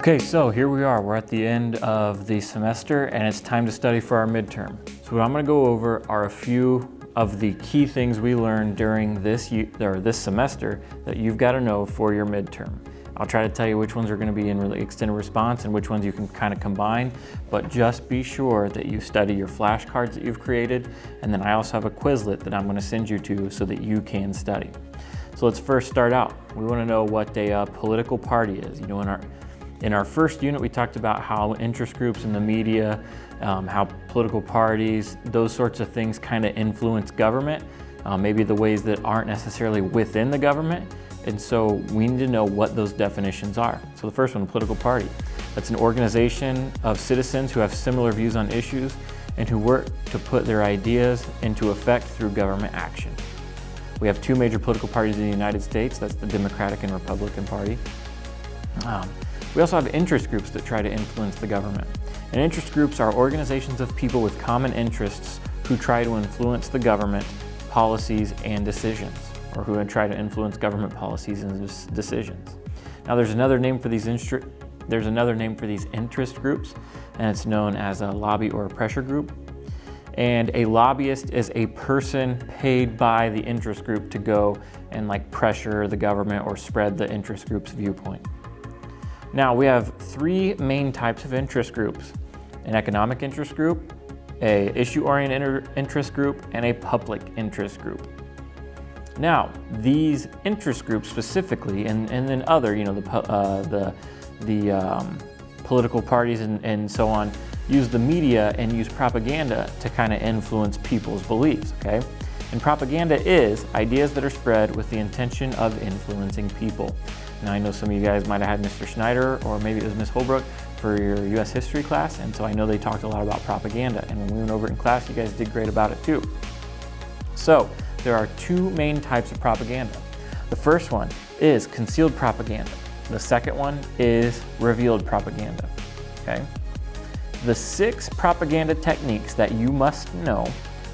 Okay, so here we are. We're at the end of the semester and it's time to study for our midterm. So what I'm going to go over are a few of the key things we learned during this semester that you've got to know for your midterm. I'll try to tell you which ones are going to be in really extended response and which ones you can kind of combine, but just be sure that you study your flashcards that you've created, and then I also have a Quizlet that I'm going to send you to so that you can study. So let's first start out. We want to know what a political party is. You know, in our first unit, we talked about how interest groups in the media, how political parties, those sorts of things kind of influence government, maybe the ways that aren't necessarily within the government. And so we need to know what those definitions are. So the first one, political party. That's an organization of citizens who have similar views on issues and who work to put their ideas into effect through government action. We have two major political parties in the United States. That's the Democratic and Republican Party. We also have interest groups that try to influence the government. And interest groups are organizations of people with common interests who try to influence the government, policies, and decisions, or who try to influence government policies and decisions. Now there's another name for these interest groups, and it's known as a lobby or a pressure group. And a lobbyist is a person paid by the interest group to go and pressure the government or spread the interest group's viewpoint. Now we have three main types of interest groups: an economic interest group, a issue-oriented interest group, and a public interest group. Now these interest groups specifically, and then other, the political parties and so on, use the media and use propaganda to kind of influence people's beliefs, okay? And propaganda is ideas that are spread with the intention of influencing people. Now I know some of you guys might have had Mr. Schneider, or maybe it was Ms. Holbrook for your U.S. history class, and so I know they talked a lot about propaganda, and when we went over it in class, you guys did great about it too. So there are two main types of propaganda. The first one is concealed propaganda. The second one is revealed propaganda, okay? The 6 propaganda techniques that you must know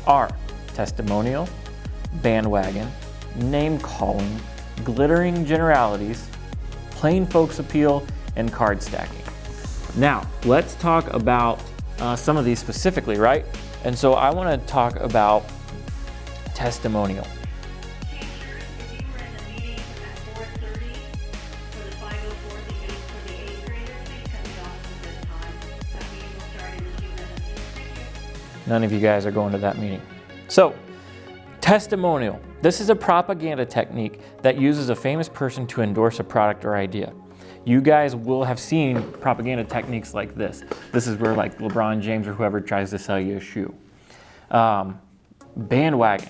are testimonial, bandwagon, name calling, glittering generalities, plain folks appeal, and card stacking. Now, let's talk about some of these specifically, right? And so I want to talk about testimonial. None of you guys are going to that meeting. So, testimonial. This is a propaganda technique that uses a famous person to endorse a product or idea. You guys will have seen propaganda techniques like this. This is where LeBron James or whoever tries to sell you a shoe. Bandwagon.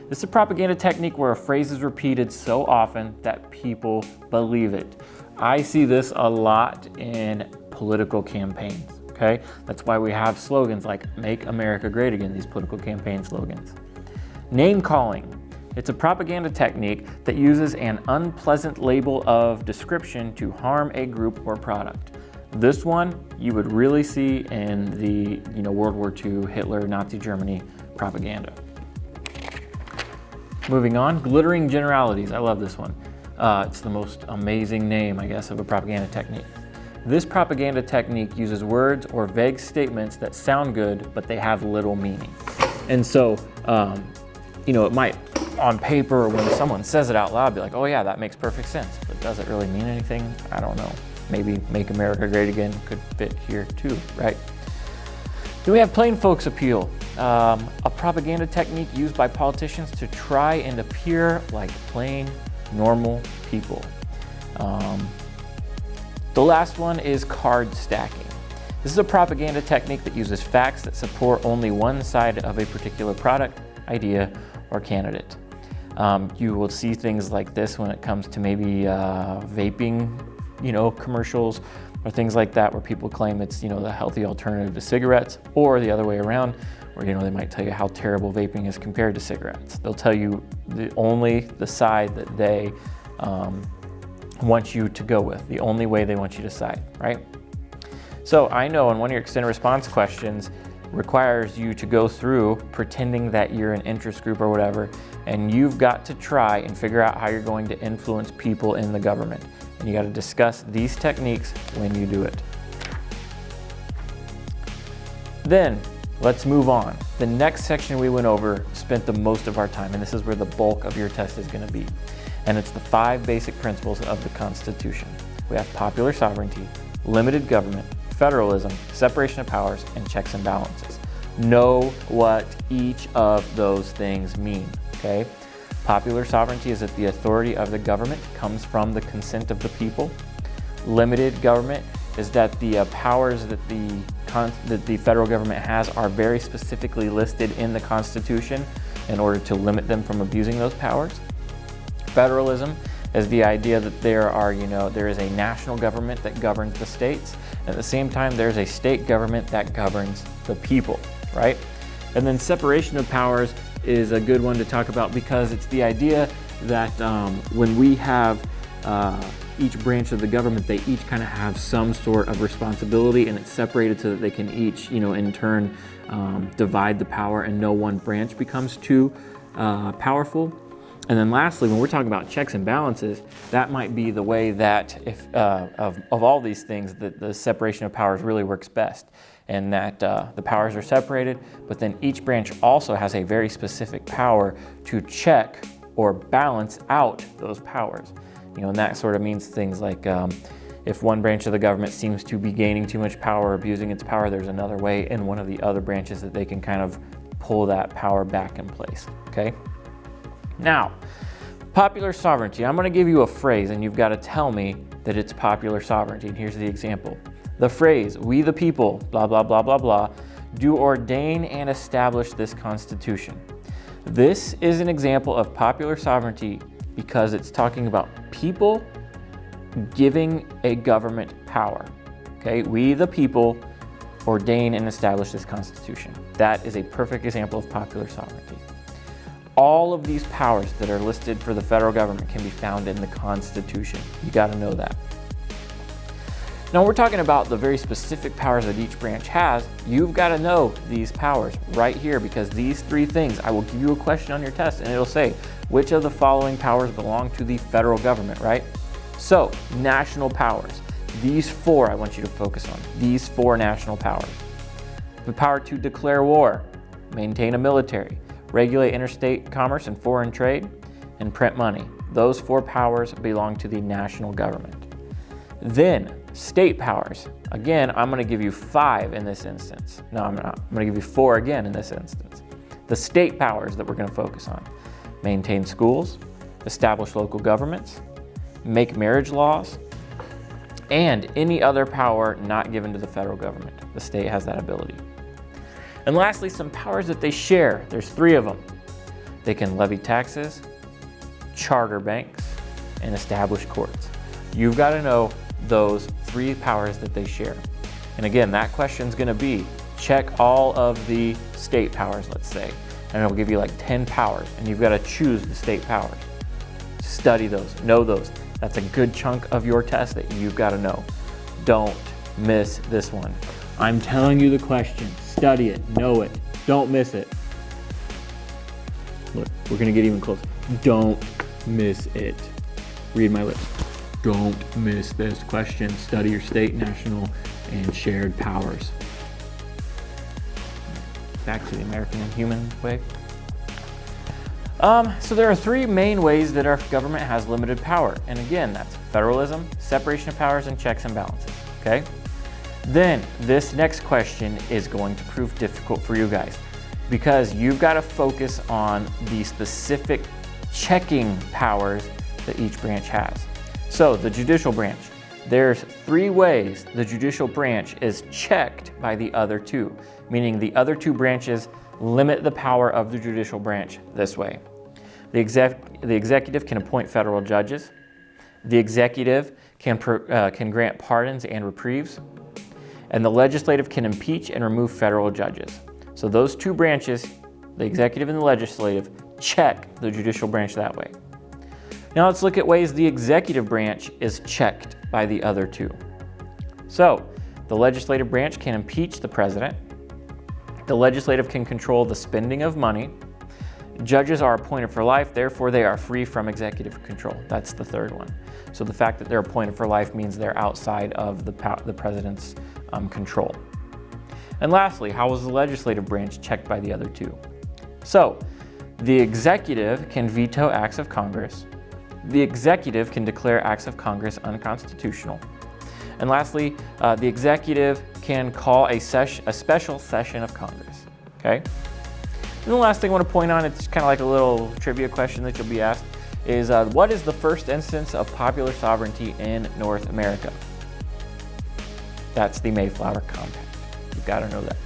This is a propaganda technique where a phrase is repeated so often that people believe it. I see this a lot in political campaigns. Okay? That's why we have slogans like "Make America Great Again," these political campaign slogans. Name calling. It's a propaganda technique that uses an unpleasant label of description to harm a group or product. This one you would really see in the World War II, Hitler, Nazi Germany propaganda. Moving on, glittering generalities. I love this one. It's the most amazing name, I guess, of a propaganda technique. This propaganda technique uses words or vague statements that sound good, but they have little meaning. And so, it might, on paper, or when someone says it out loud, be like, oh yeah, that makes perfect sense. But does it really mean anything? I don't know. Maybe "Make America Great Again" could fit here too, right? Then we have plain folks appeal, a propaganda technique used by politicians to try and appear like plain, normal people. The last one is card stacking. This is a propaganda technique that uses facts that support only one side of a particular product, idea, or candidate. You will see things like this when it comes to maybe vaping, commercials or things like that, where people claim it's, the healthy alternative to cigarettes, or the other way around, where, they might tell you how terrible vaping is compared to cigarettes. They'll tell you only the side that they want you to go with, the only way they want you to side, right? So I know in one of your extended response questions, requires you to go through pretending that you're an interest group or whatever, and you've got to try and figure out how you're going to influence people in the government. And you got to discuss these techniques when you do it. Then let's move on. The next section we went over spent the most of our time, and this is where the bulk of your test is going to be. And it's the 5 basic principles of the Constitution. We have popular sovereignty, limited government, federalism, separation of powers, and checks and balances. Know what each of those things mean, okay? Popular sovereignty is that the authority of the government comes from the consent of the people. Limited government is that the powers that the federal government has are very specifically listed in the Constitution in order to limit them from abusing those powers. Federalism is the idea that there is a national government that governs the states. At the same time, there's a state government that governs the people, right? And then separation of powers is a good one to talk about because it's the idea that when we have each branch of the government, they each kind of have some sort of responsibility, and it's separated so that they can each, in turn, divide the power and no one branch becomes too powerful. And then lastly, when we're talking about checks and balances, that might be the way that of all these things, that the separation of powers really works best, and that the powers are separated, but then each branch also has a very specific power to check or balance out those powers. And that sort of means things like if one branch of the government seems to be gaining too much power, abusing its power, there's another way in one of the other branches that they can kind of pull that power back in place, okay? Now, popular sovereignty. I'm going to give you a phrase, and you've got to tell me that it's popular sovereignty. And here's the example. The phrase, "We the people, blah, blah, blah, blah, blah, do ordain and establish this Constitution." This is an example of popular sovereignty because it's talking about people giving a government power. Okay, we the people ordain and establish this Constitution. That is a perfect example of popular sovereignty. All of these powers that are listed for the federal government can be found in the Constitution. You got to know that. Now, we're talking about the very specific powers that each branch has. You've got to know these powers right here, because these 3 things, I will give you a question on your test and it'll say, which of the following powers belong to the federal government, right? So, national powers. These 4 I want you to focus on. These 4 national powers. The power to declare war, maintain a military, regulate interstate commerce and foreign trade, and print money. Those 4 powers belong to the national government. Then, state powers. Again, I'm going to give you 5 in this instance. No, I'm not. I'm going to give you 4 again in this instance. The state powers that we're going to focus on: maintain schools, establish local governments, make marriage laws, and any other power not given to the federal government. The state has that ability. And lastly, some powers that they share. There's 3 of them. They can levy taxes, charter banks, and establish courts. You've got to know those 3 powers that they share. And again, that question's going to be, check all of the state powers, let's say, and it'll give you like 10 powers, and you've got to choose the state powers. Study those, know those. That's a good chunk of your test that you've got to know. Don't miss this one. I'm telling you the question. Study it, know it, don't miss it. Look, we're going to get even closer. Don't miss it. Read my lips. Don't miss this question. Study your state, national, and shared powers. Back to the American and human way. So there are 3 main ways that our government has limited power. And again, that's federalism, separation of powers, and checks and balances, okay? Then this next question is going to prove difficult for you guys, because you've got to focus on the specific checking powers that each branch has. So the judicial branch, there's 3 ways the judicial branch is checked by the other 2, meaning the other 2 branches limit the power of the judicial branch this way. The executive can appoint federal judges. The executive can grant pardons and reprieves. And the legislative can impeach and remove federal judges. So those 2 branches, the executive and the legislative, check the judicial branch that way. Now let's look at ways the executive branch is checked by the other 2. So the legislative branch can impeach the president. The legislative can control the spending of money. Judges are appointed for life, therefore they are free from executive control. That's the third one. So the fact that they're appointed for life means they're outside of the president's control. And lastly, how was the legislative branch checked by the other two? So the executive can veto acts of Congress. The executive can declare acts of Congress unconstitutional. And lastly, the executive can call a special session of Congress, okay? And the last thing I want to point on, it's kind of like a little trivia question that you'll be asked, is what is the first instance of popular sovereignty in North America? That's the Mayflower Compact. You've got to know that.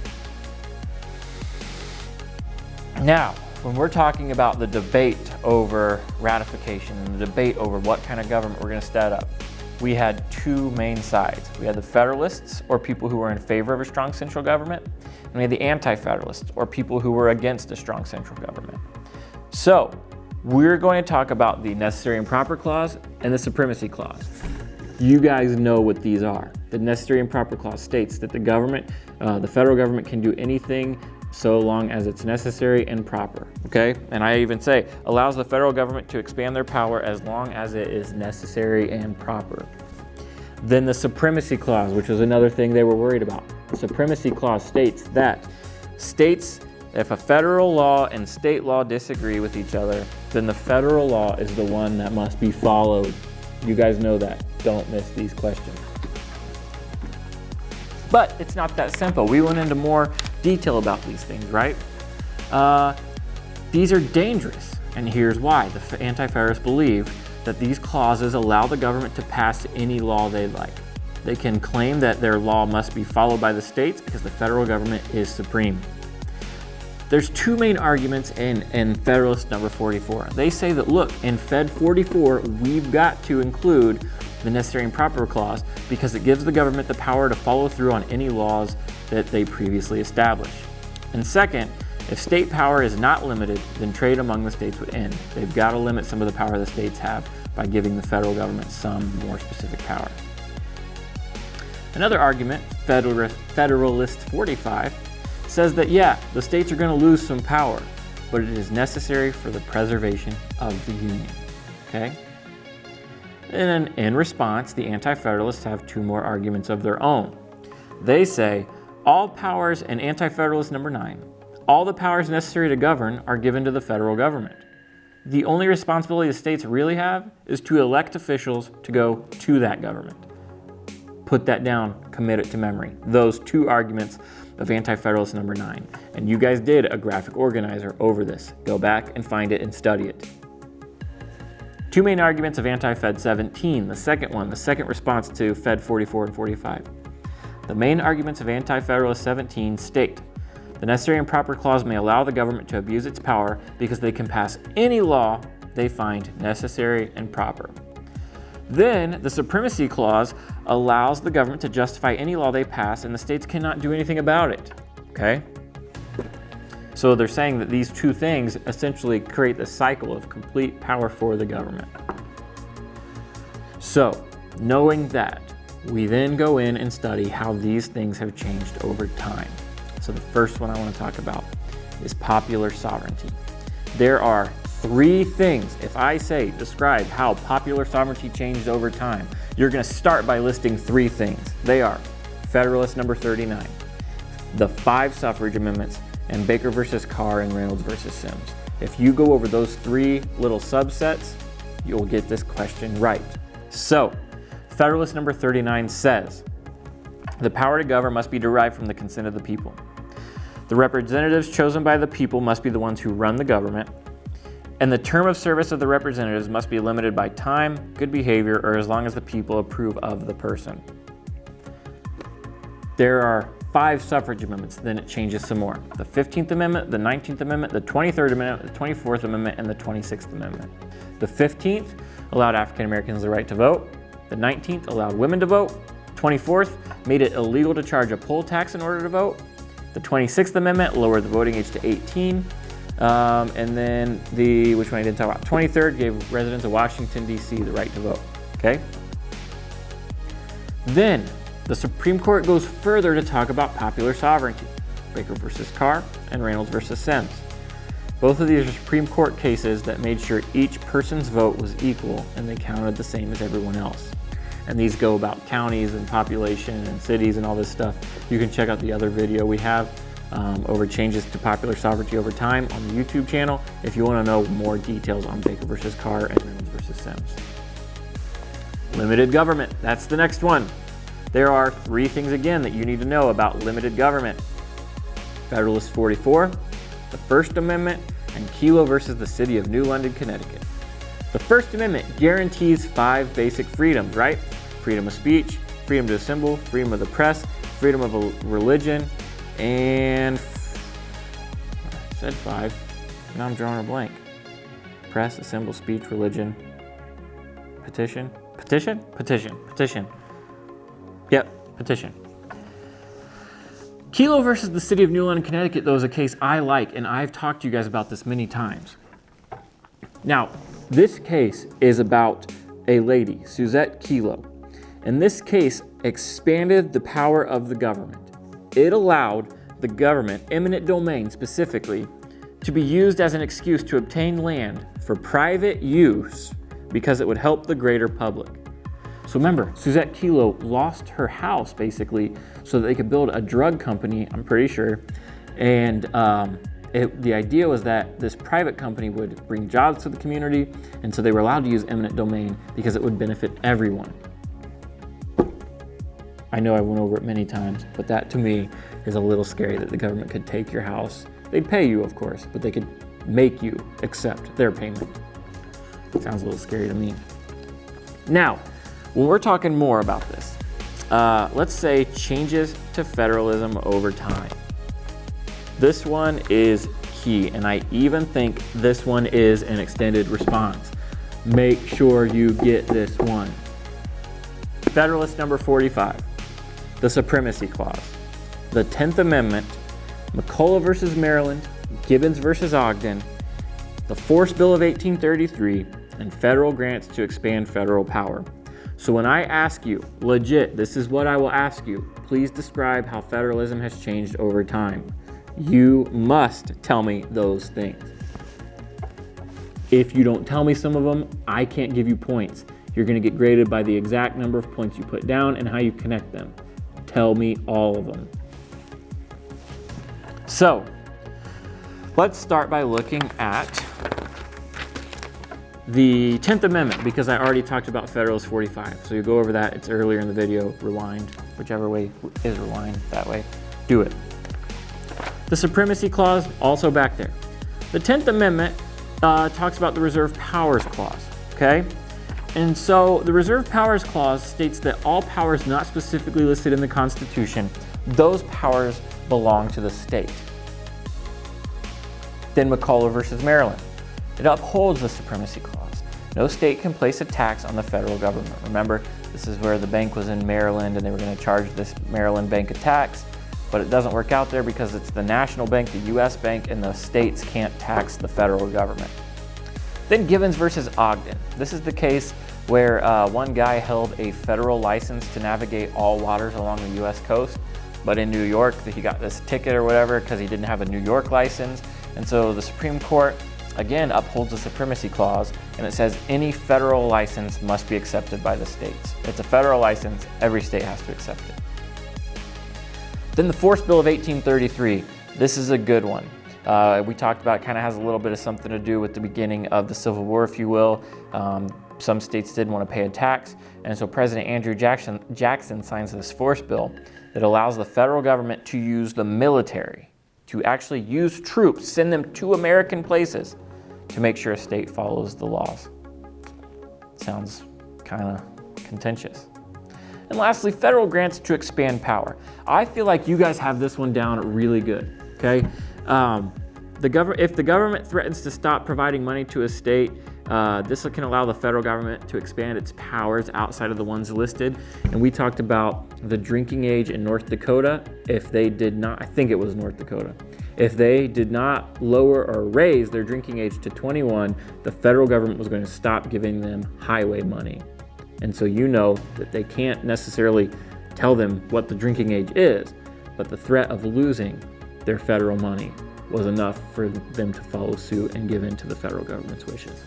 Now, when we're talking about the debate over ratification and the debate over what kind of government we're going to set up, we had two main sides. We had the Federalists, or people who were in favor of a strong central government, and we had the Anti-Federalists, or people who were against a strong central government. So, we're going to talk about the Necessary and Proper Clause and the Supremacy Clause. You guys know what these are. The Necessary and Proper Clause states that the government, the federal government, can do anything so long as it's necessary and proper, okay? And I even say, allows the federal government to expand their power as long as it is necessary and proper. Then the Supremacy Clause, which was another thing they were worried about. The Supremacy Clause states that if a federal law and state law disagree with each other, then the federal law is the one that must be followed. You guys know that. Don't miss these questions. But it's not that simple. We went into more detail about these things, right? These are dangerous, and here's why. The Anti-Federalists believe that these clauses allow the government to pass any law they like. They can claim that their law must be followed by the states because the federal government is supreme. There's two main arguments in Federalist number 44. They say that, look, in Fed 44, we've got to include the Necessary and Proper Clause because it gives the government the power to follow through on any laws that they previously established. And second, if state power is not limited, then trade among the states would end. They've got to limit some of the power the states have by giving the federal government some more specific power. Another argument, Federalist 45, says that, yeah, the states are going to lose some power, but it is necessary for the preservation of the Union, okay? And then in response, the Anti-Federalists have two more arguments of their own. They say, all powers in Anti-Federalist number 9, all the powers necessary to govern are given to the federal government. The only responsibility the states really have is to elect officials to go to that government. Put that down, commit it to memory. Those two arguments of Anti-Federalist number 9. And you guys did a graphic organizer over this. Go back and find it and study it. Two main arguments of Anti-Fed 17, the second response to Fed 44 and 45. The main arguments of Anti-Federalist 17 state, the Necessary and Proper Clause may allow the government to abuse its power because they can pass any law they find necessary and proper. Then, the Supremacy Clause allows the government to justify any law they pass, and the states cannot do anything about it, okay? So they're saying that these two things essentially create the cycle of complete power for the government. So, knowing that, we then go in and study how these things have changed over time. So the first one I want to talk about is popular sovereignty. There are three things. If I say, describe how popular sovereignty changed over time, you're going to start by listing three things. They are Federalist number 39, the 5 suffrage amendments, and Baker versus Carr and Reynolds versus Sims. If you go over those three little subsets, you'll get this question right. So, Federalist number 39 says, the power to govern must be derived from the consent of the people. The representatives chosen by the people must be the ones who run the government, and the term of service of the representatives must be limited by time, good behavior, or as long as the people approve of the person. There are 5 suffrage amendments, then it changes some more. The 15th Amendment, the 19th Amendment, the 23rd Amendment, the 24th Amendment, and the 26th Amendment. The 15th allowed African Americans the right to vote. The 19th allowed women to vote. 24th made it illegal to charge a poll tax in order to vote. The 26th Amendment lowered the voting age to 18. And then which one I didn't talk about, 23rd gave residents of Washington, D.C. the right to vote, okay? Then, the Supreme Court goes further to talk about popular sovereignty. Baker versus Carr and Reynolds versus Sims. Both of these are Supreme Court cases that made sure each person's vote was equal and they counted the same as everyone else. And these go about counties and population and cities and all this stuff. You can check out the other video we have over changes to popular sovereignty over time on the YouTube channel if you want to know more details on Baker versus Carr and Reynolds versus Sims. Limited government, that's the next one. There are 3 things again that you need to know about limited government. Federalist 44, the First Amendment, and Kelo versus the City of New London, Connecticut. The First Amendment guarantees 5 basic freedoms, right? Freedom of speech, freedom to assemble, freedom of the press, freedom of religion, and I said 5. Now I'm drawing a blank. Press, assemble, speech, religion, petition. Yep, petition. Kelo versus the City of New London, Connecticut, though, is a case I like, and I've talked to you guys about this many times. Now, this case is about a lady, Suzette Kelo. And this case expanded the power of the government. It allowed the government, eminent domain specifically, to be used as an excuse to obtain land for private use because it would help the greater public. So remember, Suzette Kelo lost her house basically so that they could build a drug company, I'm pretty sure. And the idea was that this private company would bring jobs to the community, and so they were allowed to use eminent domain because it would benefit everyone. I know I went over it many times, but that to me is a little scary that the government could take your house. They'd pay you, of course, but they could make you accept their payment. Sounds a little scary to me. Now, when we're talking more about this, let's say changes to federalism over time. This one is key, and I even think this one is an extended response. Make sure you get this one. Federalist number 45, the Supremacy Clause, the 10th Amendment, McCulloch versus Maryland, Gibbons versus Ogden, the Force Bill of 1833, and federal grants to expand federal power. So when I ask you, legit, this is what I will ask you, please describe how federalism has changed over time. You must tell me those things. If you don't tell me some of them, I can't give you points. You're going to get graded by the exact number of points you put down and how you connect them. Tell me all of them. So, let's start by looking at the 10th Amendment, because I already talked about Federalist 45. So you go over that, it's earlier in the video, rewind, whichever way is rewind, that way, do it. The Supremacy Clause, also back there. The 10th Amendment talks about the Reserve Powers Clause, okay? And so the Reserve Powers Clause states that all powers not specifically listed in the Constitution, those powers belong to the state. Then McCulloch versus Maryland. It upholds the Supremacy Clause. No state can place a tax on the federal government. Remember, this is where the bank was in Maryland and they were going to charge this Maryland bank a tax, but it doesn't work out there because it's the national bank, the U.S. bank, and the states can't tax the federal government. Then Gibbons versus Ogden. This is the case where one guy held a federal license to navigate all waters along the U.S. coast, but in New York, he got this ticket or whatever because he didn't have a New York license. And so the Supreme Court, again, upholds the Supremacy Clause, and it says any federal license must be accepted by the states. It's a federal license, every state has to accept it. Then the Force Bill of 1833. This is a good one. We talked about it kind of has a little bit of something to do with the beginning of the Civil War, if you will. Some states didn't want to pay a tax, and so President Andrew Jackson signs this Force Bill that allows the federal government to use the military, to actually use troops, send them to American places to make sure a state follows the laws. Sounds kind of contentious. And lastly, federal grants to expand power. I feel like you guys have this one down really good, okay? If the government threatens to stop providing money to a state, this can allow the federal government to expand its powers outside of the ones listed. And we talked about the drinking age in North Dakota. If they did not, I think it was North Dakota, if they did not lower or raise their drinking age to 21, the federal government was going to stop giving them highway money. And so you know that they can't necessarily tell them what the drinking age is, but the threat of losing their federal money was enough for them to follow suit and give in to the federal government's wishes.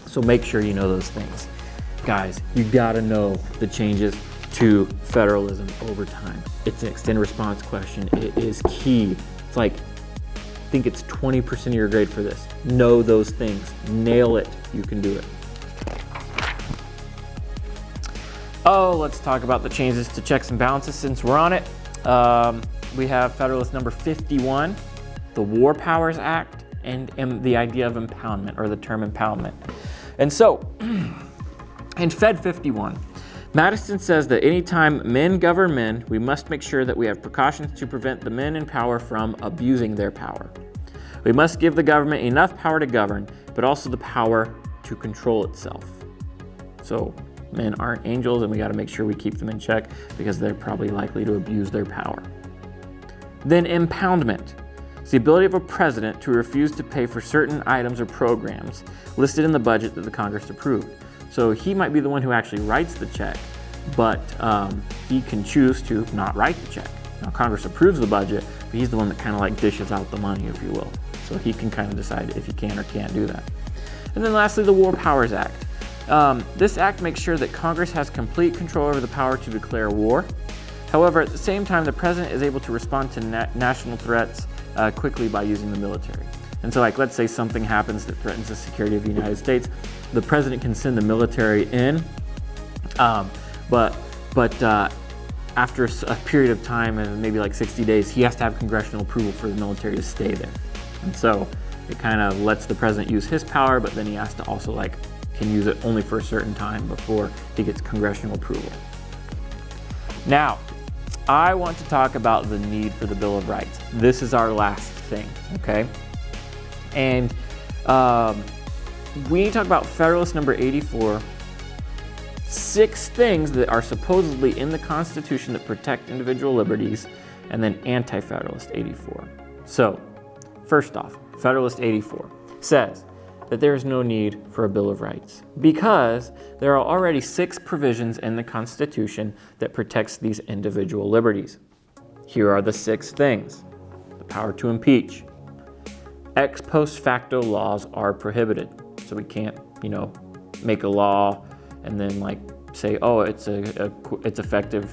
So make sure you know those things. Guys, you gotta know the changes to federalism over time. It's an extended response question. It is key. It's like, I think it's 20% of your grade for this. Know those things, nail it, you can do it. Oh, let's talk about the changes to checks and balances since we're on it. We have Federalist number 51, the War Powers Act, and the idea of impoundment, or the term impoundment. And so, in Fed 51, Madison says that anytime men govern men, we must make sure that we have precautions to prevent the men in power from abusing their power. We must give the government enough power to govern, but also the power to control itself. So, men aren't angels, and we got to make sure we keep them in check because they're probably likely to abuse their power. Then impoundment. It's the ability of a president to refuse to pay for certain items or programs listed in the budget that the Congress approved. So he might be the one who actually writes the check, but he can choose to not write the check. Now Congress approves the budget, but he's the one that kind of like dishes out the money, if you will. So he can kind of decide if he can or can't do that. And then lastly, the War Powers Act. This act makes sure that Congress has complete control over the power to declare war. However, at the same time, the president is able to respond to national threats quickly by using the military. And so, like, let's say something happens that threatens the security of the United States, the president can send the military in, but after a period of time, and maybe like 60 days, he has to have congressional approval for the military to stay there. And so it kind of lets the president use his power, but then he has to also can use it only for a certain time before he gets congressional approval. Now, I want to talk about the need for the Bill of Rights. This is our last thing, okay? And we need to talk about Federalist number 84, 6 things that are supposedly in the Constitution that protect individual liberties, and then Anti-Federalist 84. So, first off, Federalist 84 says that there is no need for a Bill of Rights because there are already 6 provisions in the Constitution that protects these individual liberties. Here are the 6 things. The power to impeach. Ex post facto laws are prohibited. So we can't, make a law and then say, oh, it's effective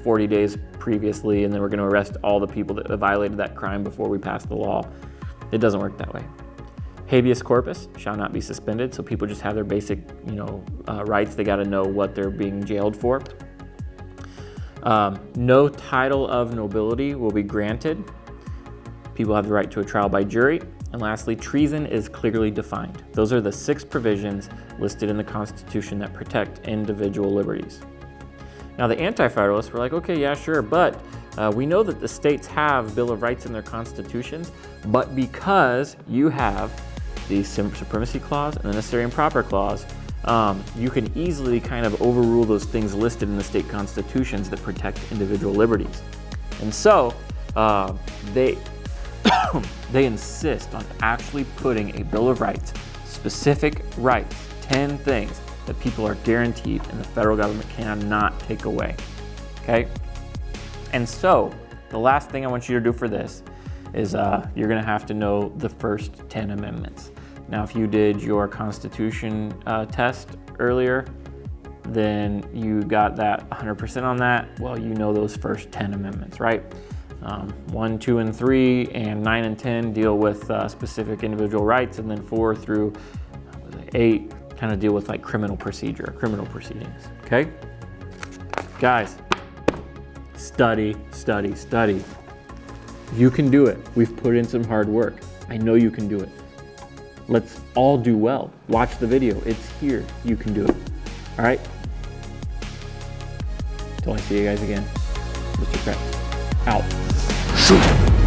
40 days previously, and then we're going to arrest all the people that violated that crime before we pass the law. It doesn't work that way. Habeas corpus shall not be suspended, so people just have their basic, rights. They got to know what they're being jailed for. No title of nobility will be granted. People have the right to a trial by jury. And lastly, treason is clearly defined. Those are the 6 provisions listed in the Constitution that protect individual liberties. Now, the Anti-Federalists were like, okay, yeah, sure, but we know that the states have Bill of Rights in their constitutions, but because you have the Supremacy Clause and the Necessary and Proper Clause, you can easily kind of overrule those things listed in the state constitutions that protect individual liberties. And so they insist on actually putting a Bill of Rights, specific rights, 10 things that people are guaranteed and the federal government cannot take away. Okay? And so the last thing I want you to do for this is you're going to have to know the first 10 amendments. Now, if you did your Constitution test earlier, then you got that 100% on that. Well, you know those first 10 amendments, right? 1, 2, and 3, and 9 and 10 deal with specific individual rights, and then 4 through 8 kind of deal with criminal procedure, criminal proceedings, okay? Guys, study, study, study. You can do it. We've put in some hard work. I know you can do it. Let's all do well. Watch the video. It's here. You can do it. All right? Until I see you guys again, Mr. Krebs, out.